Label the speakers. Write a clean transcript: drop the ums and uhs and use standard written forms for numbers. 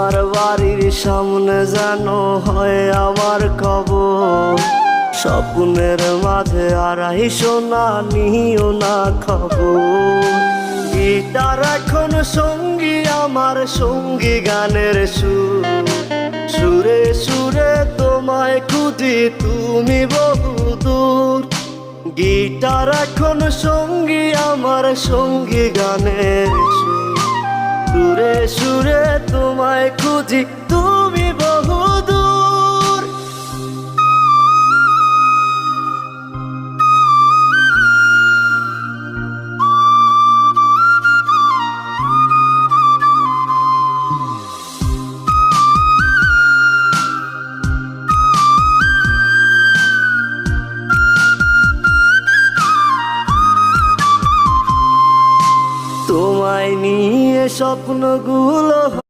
Speaker 1: তোমার বাড়ির সামনে যেন হয় আমার কবর। স্বপ্নের মাঝে আড়াই সোনা নিও না খবর। গিটার এখন সঙ্গী আমার, সঙ্গী গানের সুর। সুরে সুরে তোমায় খুঁজি তুমি বহুদূর। গিটার এখন সঙ্গী আমার, সঙ্গী গানের সুর। সুরে সুরে তোমায় খুঁজি তুমি বহুদূর। তোমায় নিয়ে স্বপ্নগুলো